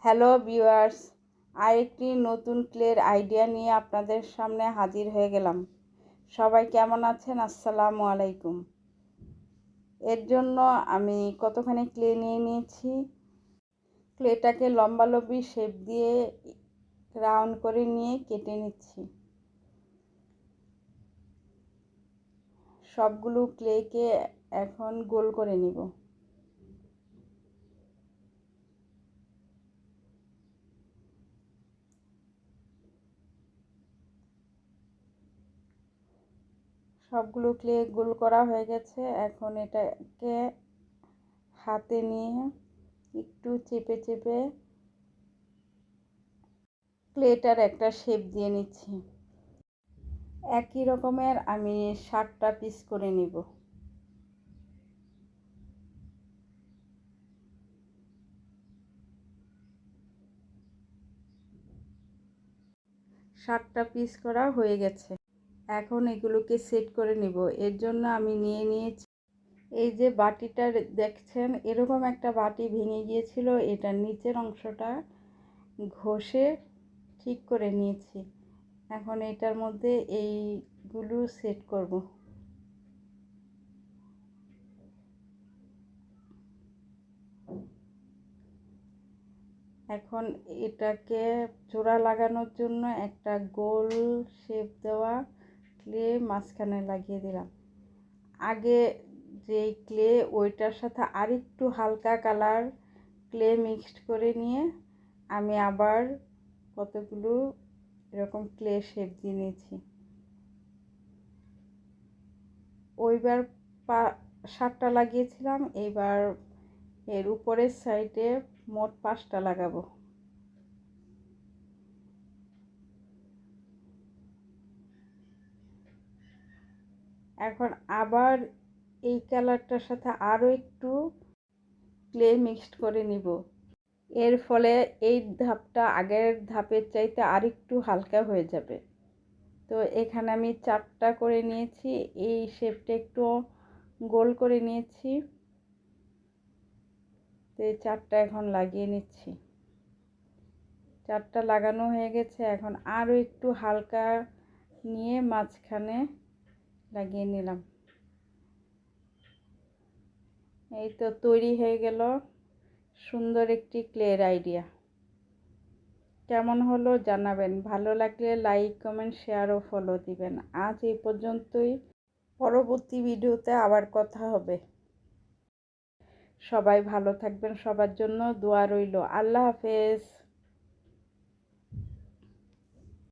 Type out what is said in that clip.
Hello viewers, আরেকটি নতুন ক্লের idea নিয়ে আপনাদের সামনে হাজির হয়ে গেলাম। সবাই কেমন আছেন? আসসালামু আলাইকুম। এর জন্য আমি কতখানি ক্লে নিয়ে নিয়েছি। ক্লেটাকে লম্বালম্বি শেপ দিয়ে রাউন্ড করে নিয়ে কেটে নিচ্ছি। সবগুলো ক্লেকে এখন গোল করে নিব। সবগুলো ক্লে গোল করা হয়ে গেছে। এখন এটাকে হাতে নিয়ে একটু চেপে চেপে ক্লেটার একটা শেপ দিয়ে নিচ্ছি। একই রকমের আমি 7টা পিস করে নিব। সাতটা পিস করা হয়ে গেছে। এখন এগুলোকে সেট করে নিব। এর জন্য আমি নিয়ে নিয়েছি এই যে বাটিটা দেখছেন, এরকম একটা বাটি ভেঙে গিয়েছিল। এটার নিচের অংশটা ঘষে ঠিক করে নিয়েছি। এখন এটার মধ্যে এইগুলো সেট করব। এখন এটাকে জোড়া লাগানোর জন্য একটা গোল শেপ দেওয়া ক্লে মাঝখানে লাগিয়ে দিলাম। আগে যেই ক্লে ওইটার সাথে আরেকটু হালকা কালার ক্লে মিক্সড করে নিয়ে আমি আবার কতগুলো এরকম ক্লে শেপ দিয়ে নিয়েছি। ওইবার 7টা লাগিয়েছিলাম, এইবার এর উপরের সাইডে মোট 5টা লাগাবো। এখন আবার এই কালারটার সাথে আরও একটু ক্লে মিক্সড করে নিব। এর ফলে এই ধাপটা আগের ধাপের চাইতে আরেকটু হালকা হয়ে যাবে। তো এখানে আমি 4টা করে নিয়েছি। এই শেপটা একটু গোল করে নিয়েছি। তো এই 4টা এখন লাগিয়ে নিচ্ছি। 4টা লাগানো হয়ে গেছে। এখন আরও একটু হালকা নিয়ে মাঝখানে লাগিয়ে নিলাম। এই তো তৈরি হয়ে গেল সুন্দর একটি ক্লের আইডিয়া। কেমন হলো জানাবেন। ভালো লাগলে লাইক, কমেন্ট, শেয়ার ও ফলো দিবেন। আজ এই পর্যন্তই। পরবর্তী ভিডিওতে আবার কথা হবে। সবাই ভালো থাকবেন। সবার জন্য দোয়া রইল। আল্লাহ হাফেজ।